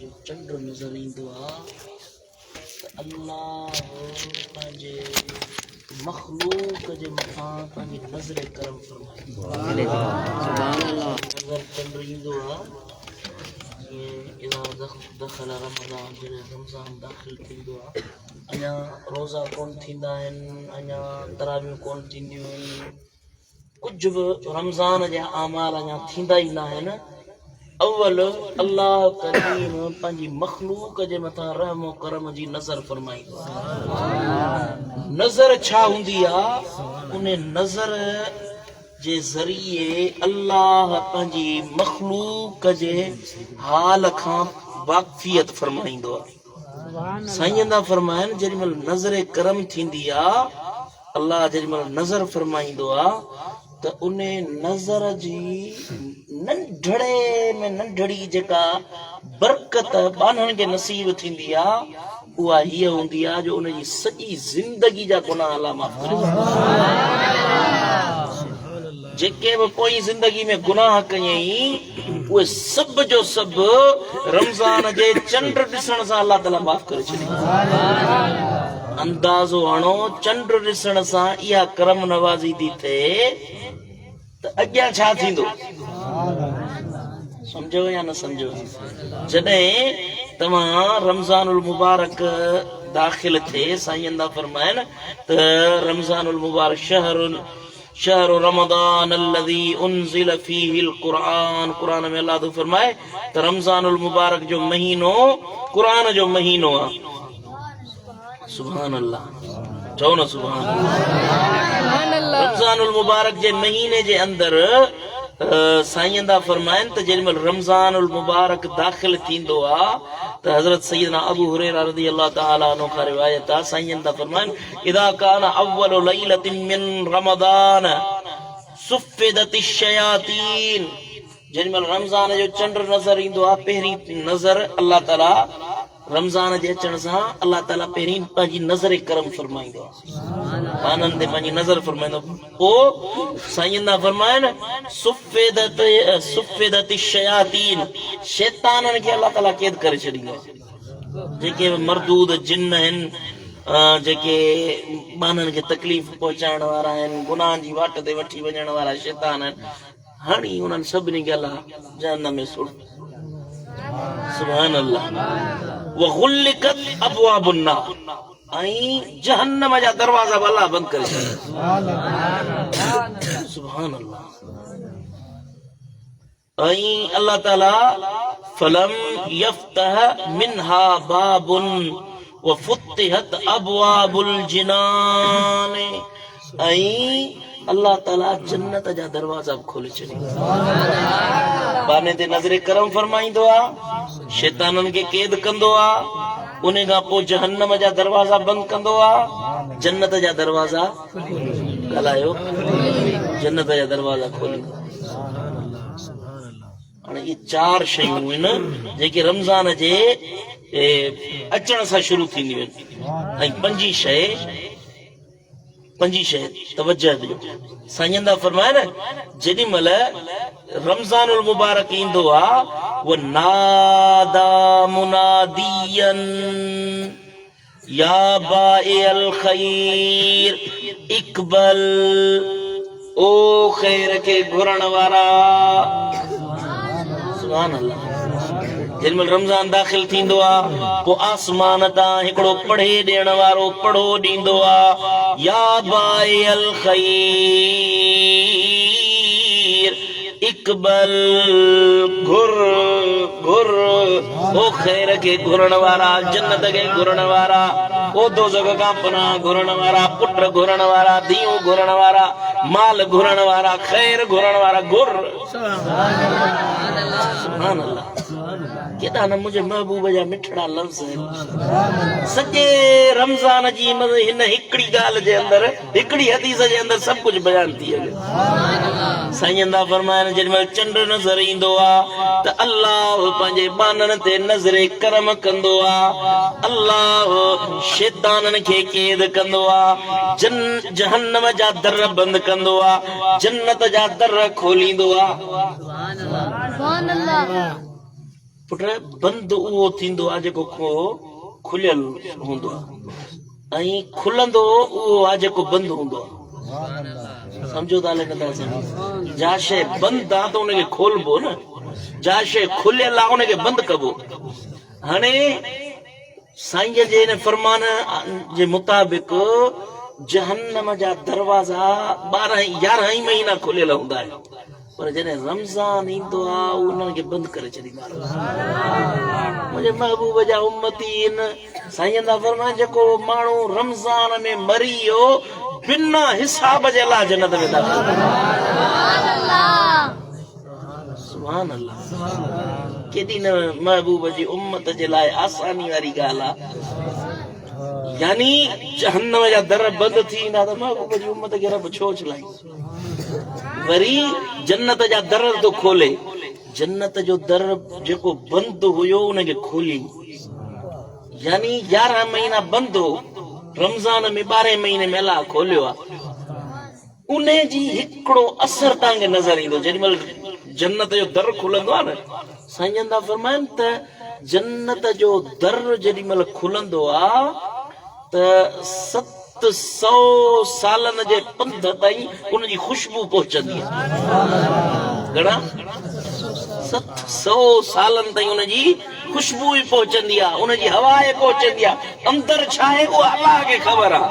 जो चंड नज़र ईंदो आहे त अल्लाह पंहिंजे मखलूक जे मथां पंहिंजी नज़र करम फरमाईंदो आहे। नज़र चंड ईंदो आहे इज़ा दख़ल रमज़ान, जॾहिं रमज़ान दाख़िल थींदो आहे, अञा रोज़ा कोन थींदा आहिनि, अञा तरावियूं कोन थींदियूं आहिनि, कुझु बि रमज़ान जा आमाल अञा थींदा ई न आहिनि। अव्वल अल्लाह करीम पंहिंजी मखलूक जे मथां रहम करम जी नज़र फरमाईंदो आहे। नज़र छा हूंदी आहे? उन नज़र जे ज़रिए अल्लाह पंहिंजी मखलूक जे हाल खां वाक़फ़ियत फरमाईंदो आहे। साईं था फरमाइनि जेॾी महिल नज़र करम थींदी आहे, अल्लाह जेॾी महिल नज़र फरमाईंदो आहे त उन नज़र जी नंढड़े में नंढड़ी जेका बरकत बाननि खे नसीब थींदी आहे उहा हीअ हूंदी आहे जो उनजी सॼी ज़िंदगी जा गुनाह अल्लाह माफ़ करे छॾींदो। जेके बि पोइ ज़िंदगी में गुनाह कयई उहे सभु जो सभु रमज़ान जे चंड ॾिसण सां अल्लाह ताला माफ़ करे छॾींदो। अंदाज़ो हणो चंड ॾिसण सां इहा करम नवाज़ी थी थिए त अॻियां छा थींदो, सम्झो या न सम्झो? जॾहिं तव्हां रमज़ानुल मुबारक दाख़िल थिए, साईं था फरमाइनि त रमज़ानुल मुबारक शहरु रमज़ान अल्लज़ी उनज़िल फ़ीहिल क़ुरआन, क़ुरान में अल्लाह तो फरमाए त रमज़ानुल मुबारक जो महीनो क़ुरान जो महीनो आहे। सुभान अल्लाह, चओ न सुभान अल्लाह। रमज़ानुल मुबारक जे महीने जे अंदर साईं था फरमाइनि त जेॾी महिल रमज़ानुल मुबारक दाख़िल थींदो आहे त हज़रत सैयदना अबू हुरैरा रज़ी अल्लाह तआला अन्हु खां रिवायत आहे, साईं था फरमाइनि इज़ा कान अव्वलु लैलतिन मिन रमज़ान सुफ़िदतिश शयातीन, जेॾी महिल रमज़ान जो चंड नज़र ईंदो आहे, पहिरीं नज़र अल्लाह ताला रमज़ान जे अचण सां अल्लाह ताला पहिरीं पंहिंजी नज़र करम फरमाईंदो आहे, आनंद ते पंहिंजी नज़र फरमाईंदो। पोइ साईं था फरमाइनि सुफ़िदतिश शयातीन, शैताननि खे अल्लाह ताला क़ैद करे छॾींदो। जेके मरदूद जिन आहिनि, जेके माननि खे तकलीफ़ पहुचाइण वारा आहिनि, गुनाह जी वाट ते वठी वञण वारा शैतान आहिनि, हाणे उन्हनि सभिनी खे अल्लाह जहन्नम में सुट। सुभान अल्लाह। वग़ुल्लिक़त अब्वाबुन नार, ऐं जहन्नम जा दरवाज़ा बि अल्लाह बंदि करे छॾिया। सुभान अल्लाह। ऐं अल्लाह ताला फलम यफ्तह मिनहा बाबुन वफुत्तिहत अब्वाबुल जिनान, ऐं अल्लाह ताला जन्नत जा दरवाज़ा बि खोले छॾिया। बाने ते नज़र करम फरमाईंदो आहे, शैताननि खे क़ैद कंदो आहे, उन खां पोइ जहन्नम जा दरवाज़ा बंदि कंदो आहे, जन्नत जा दरवाज़ा ॻाल्हायो, जन्नत जा दरवाज़ा खोलींदो। हाणे इहे चार शयूं आहिनि जेके रमज़ान जे अचण सां शुरू थींदियूं आहिनि। ऐं पंजी शइ तवजह ॾियो, साईं था फरमाइनि जेॾी महिल रमज़ानुल मुबारक ईंदो आहे वो नादा मुनादियन या बाइल खैर इकबल, ओ खैर के घुरण वारा। सुभान अल्लाह। जेॾी महिल रमज़ान दाख़िल थींदो आहे पोइ आसमान तां हिकिड़ो पढ़े ॾियण वारो पढ़ो ॾींदो आहे, या बाइल खैर इकबल, घुर घुर, ओ खैर के घुरण वारा, जन्नत के घुरण वारा, ओ दोज़ख खां पनाह घुरण वारा, पुट घुरण वारा, धीअ घुरण वारा, माल घुरण वारा, खैर घुरण वारा, घुर। सुभान अल्लाह। केॾा न मुंहिंजे महबूब जा मिठड़ा लफ़्ज़ आहिनि। सॼे रमज़ान जी हिन हिकिड़ी ॻाल्हि जे अंदरि, हिकिड़ी हदीस जे अंदरि सभु कुझु बयान थी वञे। साईं था फरमाइनि जेॾी महिल चंड नज़र ईंदो आहे त अल्लाह पंहिंजे बाननि ते नज़र करम कंदो आहे, अल्लाह शैताननि खे क़ैद कंदो आहे, जहन्नम जा दर बंदि कंदो आहे, जन्नत जा दर खोलींदो आहे। पुट बंदि उहो थींदो आहे जेको खुलियल हूंदो आहे ऐं खुलंदो उहो आहे जेको बंदि हूंदो आहे सम्झो था नथा सम्झो जा शइ बंदि आहे त उनखे खोलबो न जा शइ खुलियल आहे उनखे बंदि कबो हाणे साईं जे इन फरमान जे मुताबिक़ जहन्नम जा दरवाजा 11 ई महीना खुलियल हूंदा आहिनि पर जॾहिं रमज़ान ईंदो आहे उन्हनि खे बंदि करे छॾींदा मुंहिंजे महबूब जा उम्मती आहिनि साईं था फरमाइनि जेको माण्हू रमज़ान में मरी वियो बिना हिसाब जे अलाह जन्नत में दाख़िल सुभान अल्लाह केॾी न महबूब जी उम्मत जे लाइ आसानी वारी ॻाल्हि आहे यानी जहन्नम जा दर बंदि थी वेंदा त महबूब जी उम्मत खे रब छो चलाई वरी जन्नत जा दर थो खोले जन्नत जो दर जेको बंदि हुयो उनखे खोली यानी 11 महीना बंदि हो रमज़ान में 12 महीने में अलाह खोलियो आहे उन जी हिकिड़ो असर तव्हांखे नज़र ईंदो जेॾीमहिल जन्नत जो दर खुलंदो आहे न साईं था फरमाइनि त जन्नत जो दर जेॾीमहिल खुलंदो आहे त 700 सालनि जे पंध ताईं उनजी खुशबू पहुचंदी आहे घणा 700 सालनि ताईं उनजी खुशबू ई पहुचंदी आहे उनजी हवा पहुचंदी आहे अंदरि छा आहे उहा अलाह खे ख़बर आहे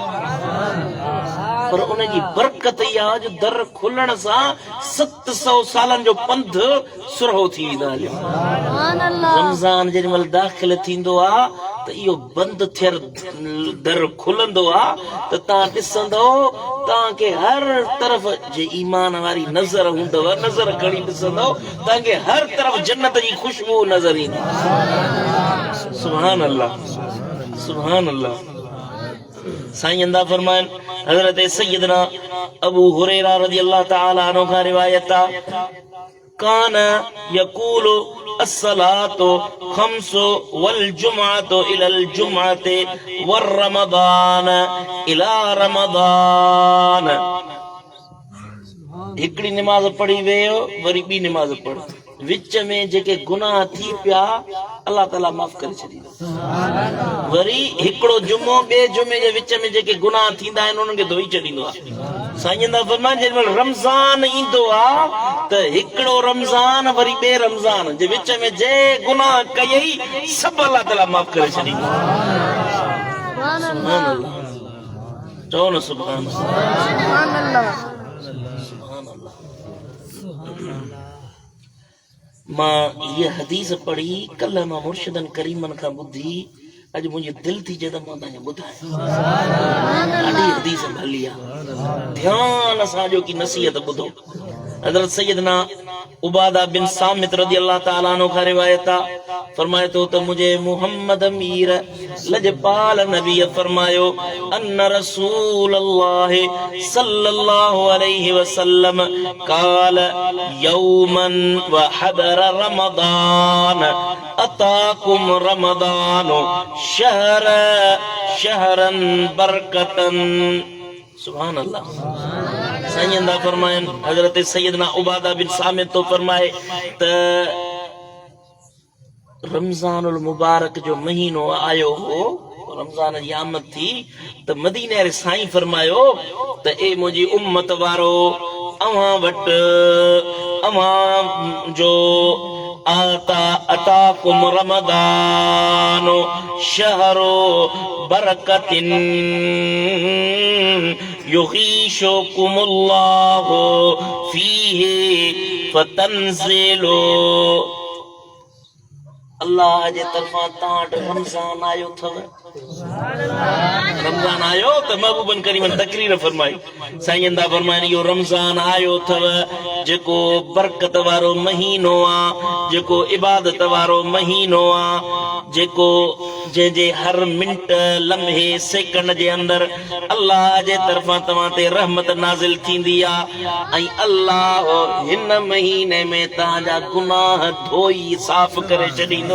पर उनजी बरकत इहा जो दर खुलण सां 700 सालनि जो पंध सुरहो थी वेंदो आहे रमज़ान जेॾीमहिल दाख़िल थींदो आहे त इहो बंदि थियल दर खुलंदो आहे त तव्हां ॾिसंदो तव्हांखे हर तरफ़ जे ईमान वारी नज़र हूंदव नज़र खणी ॾिसंदो तव्हांखे हर तरफ़ जन्नत जी खुशबू नज़र ईंदी सुभान अल्लाह सुभान अल्लाह साईं अंदा फरमाइन हज़रत सैयदना अबू हुरैरा रज़ियल्लाहु तआला अन्हु का रिवायत कान यकूलु अस्सलातु खम्सु वल जुमअतु इलल जुमअति वर रमज़ान इला रमज़ान हिकड़ी नमाज पढ़ी वियो वरी ॿी नमाज पढ़ विच में जेके गुनाह थी पिया अल्लाह ताला माफ़ करे छॾींदो वरी हिकिड़ो जुमो ॿिए जुमे जे विच में जेके गुनाह थींदा आहिनि उन्हनि खे धोई छॾींदो आहे साईं था फरमाइनि जेॾीमहिल रमज़ान ईंदो आहे त हिकिड़ो रमज़ान वरी ॿिए रमज़ान जे विच में जे गुनाह कयई सभु अल्लाह ताला माफ़ करे छॾींदो चओ न सुभान अल्लाह मां ये हदीस पढ़ी कल मां मुर्शिदन करीमन खां ॿुधी अॼु मुंहिंजी दिलि थी चए त मां तव्हांखे ॿुधायां ॾाढी हदीस भली आहे ध्यान सां जो की नसीहत ॿुधो हज़रत सैयदना उबादा बिन सामित रज़ियल्लाहु तआला अन्हु का रिवायत फरमाए तो त मुझे मोहम्मद मीर लजपाल नबी फरमायो अन्न रसूलुल्लाह सल्लल्लाहु अलैहि वसल्लम काल यौमन व हदर रमदान अताकुम रमदानो शहरन बरकतन सुभान अल्लाह साईं दा फरमाइन हजरत सैयदना उबादा बिन सामित तो फरमाए त रमजानुल मुबारक जो महीनो आयो हो रमजान जी आमद थी त मदीने वारे साईं फरमायो त ए मुंहिंजी उम्मत वारो अवां वटि अवां जो अताकुम रमदानो शहरो बरकतिन युगीशुकुमुल्लाहु फीहि फतंजिलु अल्लाह जे तरफां तव्हां वटि रमज़ान आयो अथव रमज़ान आयो त महबूबन करीमन तकरीर फरमाई साईं दा फरमाइनि इहो रमज़ान आयो अथव जेको बरकत वारो महीनो आहे जेको इबादत वारो महीनो आहे जेको जंहिंजे हर मिंट लम्हे सेकंड जे अंदरि अल्लाह जे तरफां तव्हां ते रहमत नाज़िल थींदी आहे ऐं अल्लाह हिन महीने में तव्हांजा गुनाह धोई साफ़ करे छॾींदो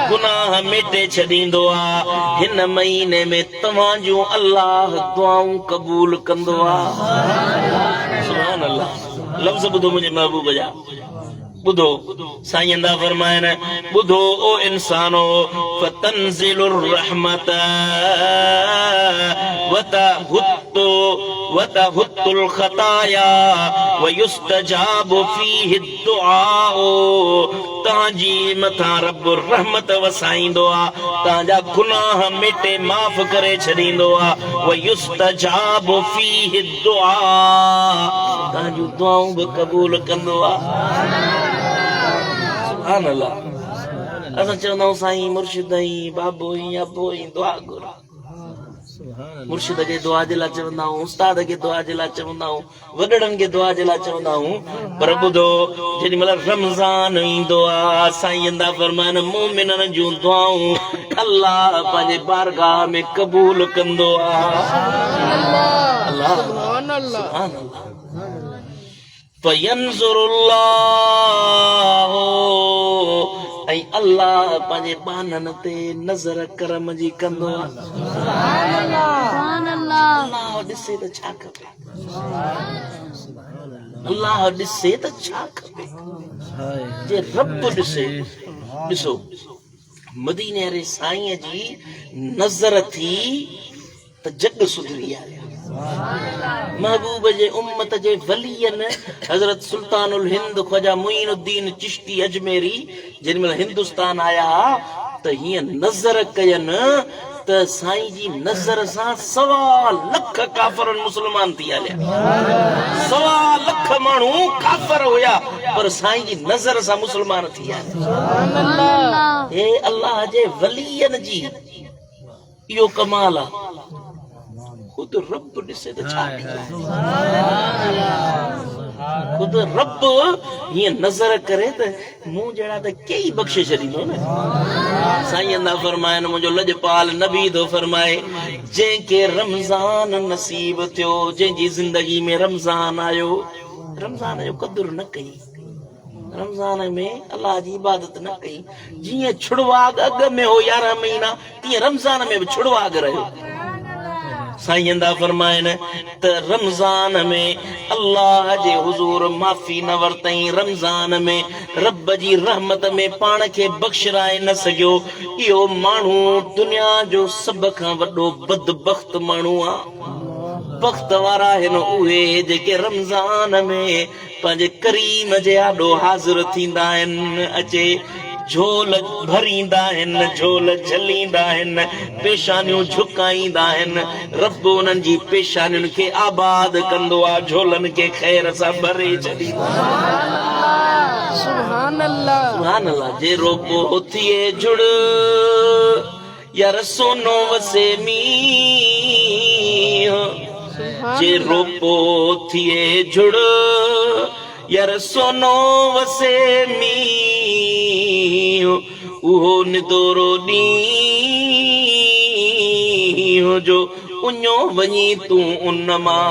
गुनाह मिटे छॾींदो आहे हिन महीने में तव्हां जूं अल्लाह दुआऊं क़बूल कंदो आहे सुभान अल्लाह लफ़्ज़ ॿुधो मुंहिंजे महबूब जा बुधो साईं दा फरमायन बुधो ओ इंसानो फतंजिलुर रहमत वतहुत्तुल खताया वयुस्तजाबु फीहि दुआ तांजी मथा रब रहमत वसाईंदो आ तांजा गुनाह मिटे माफ करे छॾींदो आ वयुस्तजाबु फीहि दुआ तांजू दुआऊं भी कबूल कंदो आ सुभान अल्लाह असां चवंदा आहियूं साईं मुर्शिद आई बाबो आई अबो आई दुआ घुर मुर्शिद के दुआ जे लाइ चवंदा आहियूं उस्ताद के दुआ जे लाइ चवंदा आहियूं वॾड़नि के दुआ जे लाइ चवंदा आहियूं पर ॿुधो जेॾी महिल रमज़ान ईंदो आहे साईं दा फरमान मोमिननि जूं दुआऊं अल्लाह पंहिंजे बारगाह में क़बूल कंदो आहे अल्लाह सुभान अल्लाह फयंज़ुरुल्लाह ऐं अल्लाह पंहिंजे बाननि ते नज़र करम जी कंदो आहे अल्लाह ॾिसे त छा खपे अल्लाह ॾिसे त छा खपे जे रब ॾिसे ॾिसो मदीने वारे साईं जी नज़र थी त जग सुधरी आहे महबूब जे उम्मत जे वलियन हजरत सुल्तानुल हिंद ख्वाजा मुईनुद्दीन चिश्ती अजमेरी जिन में हिंदुस्तान आया त हीअं नज़र कयन त साईं जी नज़र सां 1.25 लख काफ़र मुस्लमान थी हलिया 1.25 लख माण्हू काफ़र हुया पर साईं जी नज़र सां मुस्लमान थी हलिया हे अल्लाह जे वलियन जी इहो कमाल आहे खुद रब ॾिसे त छा खुद रब हीअं नज़र करे त मूं जहिड़ा त कई बख़्शे छॾींदो न साईं दा फरमाइनि मुंहिंजो लॼपाल नबी थो फरमाए जंहिंखे रमज़ान नसीब थियो जंहिंजी ज़िंदगी में रमज़ान आयो रमज़ान जो क़दुरु न कई रमज़ान में अल्लाह जी इबादत न कई जीअं छुड़वाग अॻ में हो 11 महीना तीअं रमज़ान में बि छुड़वाग रहियो साईं दा फरमाइनि त रमज़ान में अल्लाह जे हुज़ूर माफ़ी न वरतई रमज़ान में रब जी रहमत में पाण खे बख़्शराए न सघियो इहो माण्हू दुनिया जो सभ खां वॾो बदबख़्त माण्हू आहे बख़्त वारा आहिनि उहे जेके रमज़ान में पंहिंजे करीम जे आॾो हाज़िर थींदा आहिनि अचे झोल भरींदा आहिनि झोल झलींदा आहिनि पेशानियूं झुकाईंदा आहिनि रब उन्हनि जी पेशानियुनि खे आबाद कंदो आहे झोलनि खे ख़ैर सां भरे छॾींदो आहे सुभान अल्लाह जे रोको थिए जुड़ यार सोनो वसे मींह जे रोको थिए जुड़ यार सोनो वसे मींह उहो निदोरो ॾींहुं जो उञो वञी तूं उन मां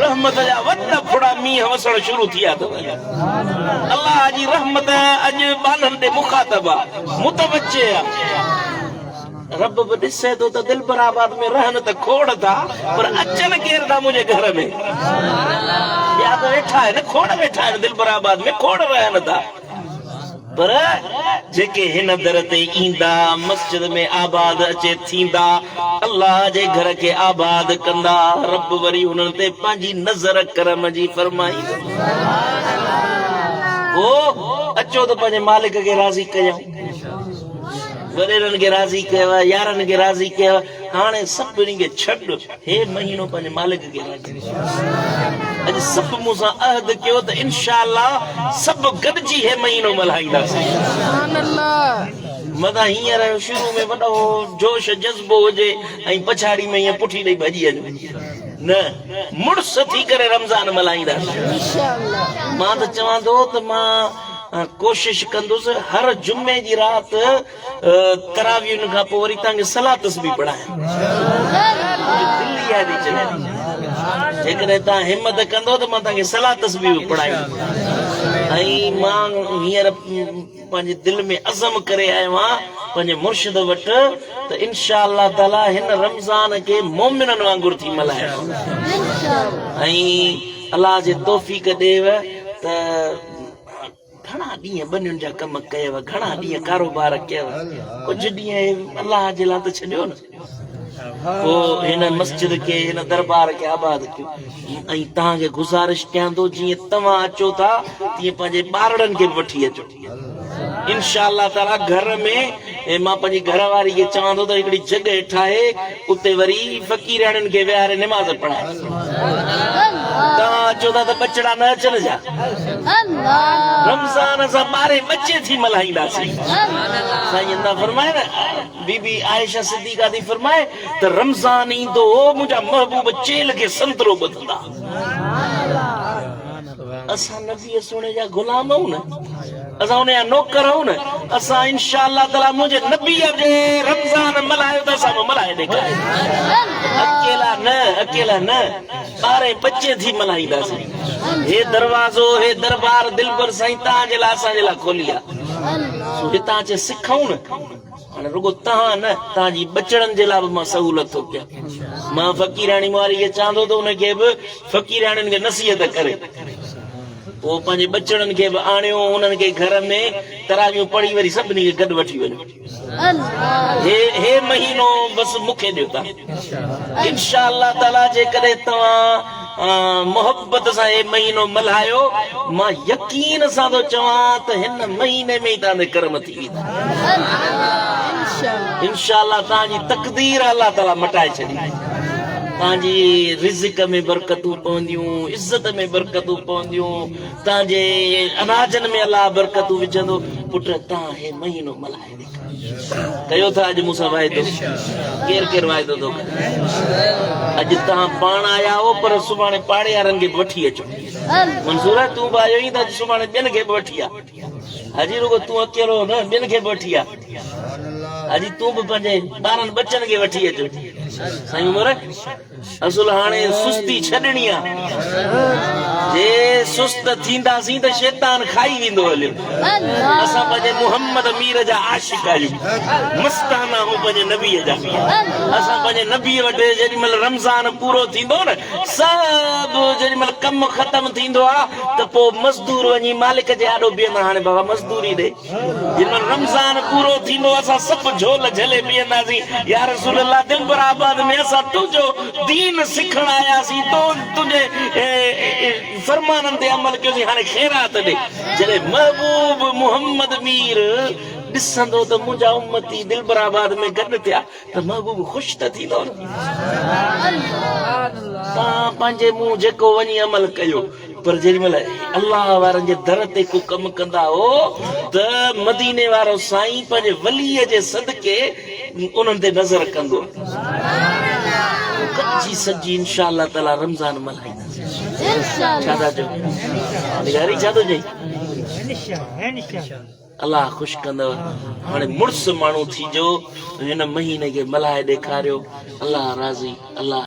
रहमत जा वॾा फुड़ा मींहं वसण शुरू थी विया अथव अल्लाह जी रहमत अॼु ॿारनि ते मुखातब आहे मुतवजे आहे रब बि ॾिसे थो त दिलबराबाद में रहनि त खोड़ था पर अचनि केरु था मुंहिंजे घर में या त वेठा आहिनि खोड़ वेठा आहिनि दिलबराबाद में खोड़ रहनि था पर जेके हिन दर ते ईंदा मस्जिद में आबाद अचे थींदा अल्लाह जे घर खे आबाद कंदा रब वरी उन्हनि ते पंहिंजी नज़र करम जी फरमाईंदो ओ अचो त पंहिंजे मालिक खे राज़ी कयूं वॾेरनि खे राज़ी कयो यारनि खे राज़ी कयो हाणे सभिनी खे छॾ हे महीनो पंहिंजे मालिक खे राज़ी अॼु सभु मूंसां अहद कयो त इंशाअल्लाह सभु गॾिजी हे महीनो मल्हाईंदासीं मथां हींअर शुरू में वॾो जोश जज़्बो हुजे ऐं पछाड़ी में हीअं पुठी ॾेई भॼी वञे न मुड़ुस थी करे रमज़ान मल्हाईंदासीं मां त चवां थो त मां कोशिश कंदुसि हर जुमे जी राति तरावियुनि खां पोइ वरी तव्हांखे सलाह तस्बीह पढ़ायां जेकॾहिं तव्हां हिमत कंदो त मां तव्हांखे सलाह तस्बीह पढ़ाईंदुमि ऐं मां हींअर पंहिंजे दिलि में अज़म करे आयो आहियां पंहिंजे मुर्शिद वटि त इंशा अल्लाह ताला हिन रमज़ान खे मोमिननि वांगुरु थी मल्हायां ऐं अल्लाह जे तौफ़ीक़ ॾेव त घणा ॾींहं बनियुनि जा कम कयव, घणा ॾींहं कारोबार कयव, कुझु ॾींहं अलाह जे लाइ त छॾियो न। पोइ हिन मस्जिद खे हिन दरबार खे आबाद कयो। ऐं तव्हांखे गुज़ारिश कयां थो जीअं तव्हां अचो था तीअं पंहिंजे ॿारड़नि खे बि वठी अचो। इंशाअल्लाह ताला घर में मां पंहिंजी घरवारी खे चवां थो त हिकिड़ी जॻह ठाहे उते वरी फ़क़ीराणियुनि खे विहारे निमाज़ पढ़ाए। तव्हां अचो था त बचड़ा न अचनि छा? रमज़ान असां 12 बचे थी मल्हाईंदासीं। साईं अल्लाह फरमाए न, बीबी आयशा सिद्दीक़ा थी फरमाए त रमज़ान ईंदो मुंहिंजा महबूब चेल खे संतरो ॿधंदा। असां नबी सोने जा गुलाम आहियूं न, असां उनजा नौकर आहियूं न। असां इंशाअल्लाह ताला मुंहिंजे नबी जे रमज़ान मल्हायो त असां मल्हाए ॾेखारे। अकेला न 12 बचे थी मल्हाईंदासीं। हे दरवाज़ो, हे दरबार दिलबर साईं तव्हांजे लाइ असांजे लाइ खोली आहे। हितां अचे सिखऊं न। हाणे रुगो तव्हां न, तव्हांजी बचड़नि जे लाइ बि मां सहूलियत थो कयां। मां फ़क़ीराणी मुआरी खे चवंदो त उनखे बि फ़क़ीराणियुनि खे नसीहत करे, पोइ पंहिंजे बचड़नि खे बि आणियो, उन्हनि खे घर में तरावियूं पढ़ी वरी सभिनी खे गॾु वठी वञो। हे महीनो बसि मूंखे ॾियो था। इंशाअल्लाह ताला जेकॾहिं तव्हां मोहब्बत सां हे महीनो मल्हायो, मां यकीन सां थो चवां त हिन महीने में ई तव्हांजे कर्म थी वेंदा। इंशाअल्लाह तव्हांजी तक़दीर अल्लाह ताला मटाए छॾी। तव्हांजी रिज़्क़ में बरकतूं पवंदियूं, इज़त में बरकतूं पवंदियूं, तव्हांजे अनाजनि में अलाह बरकतूं विझंदो। पुट तव्हां हे महीनो मल्हाए कयो था। अॼु मूंसां वाइदो केरु केरु वाइदो थो करे? अॼु तव्हां पाण आया हो, पर सुभाणे पाड़े वारनि खे बि वठी अचो। मंज़ूर आहे, तूं बि आयो ई त सुभाणे ॿियनि खे बि वठी आ। हाजी रुगो तूं अकेलो न, ॿियनि खे बि वठी आ। हाजी तूं बि पंहिंजे ॿारनि बच्चनि खे वठी अचो। साईं उमर असुल हाणे सुस्ती छॾणी आहे। जे सुस्त थींदासीं त शैतान खाई वेंदो हलियो। असां पंहिंजे मोहम्मद मीर जा आशिक़ आहियूं, मस्ताना आहियूं पंहिंजे नबीअ जा। असां पंहिंजे नबीअ वटि जेॾी महिल रमज़ान पूरो थींदो न, सभु जेॾी महिल कमु ख़तमु थींदो आहे त पोइ मज़दूर वञी मालिक जे आॾो बीहंदा, हाणे बाबा मज़दूरी ॾे। जेॾी महिल रमज़ान पूरो थींदो असां सभु झोल झले बीहंदासीं, या रसूल अल्लाह दिलबराबाद में असां तुंहिंजो दीन सिखण आयासीं, तुंहिंजे फरमाननि ते अमल कयोसीं, हाणे ख़ैरात ॾे। जॾहिं महबूब मोहम्मद मीर ॾिसंदो त मुंहिंजा उम्मती दिलबराबाद में गॾु थिया त महबूब ख़ुशि त थींदो न। तव्हां पंहिंजे मुंहुं जेको वञी अमल कयो, पर जेॾी महिल अल्लाह वारनि जे दर ते को कमु कंदा हो त मदीने वारो साईं पंहिंजे वलीअ जे सदके उन्हनि ते नज़र कंदो। कच्ची सजी इंशाअल्लाह ताला रमज़ान मल्हाईंदासीं। छा था चओ? निगारी छा थो चई? अल्लाह ख़ुशि कंदव। हाणे मुड़ुस माण्हू थीजो, हिन महीने खे मल्हाए ॾेखारियो। अल्लाह राज़ी। अल्लाह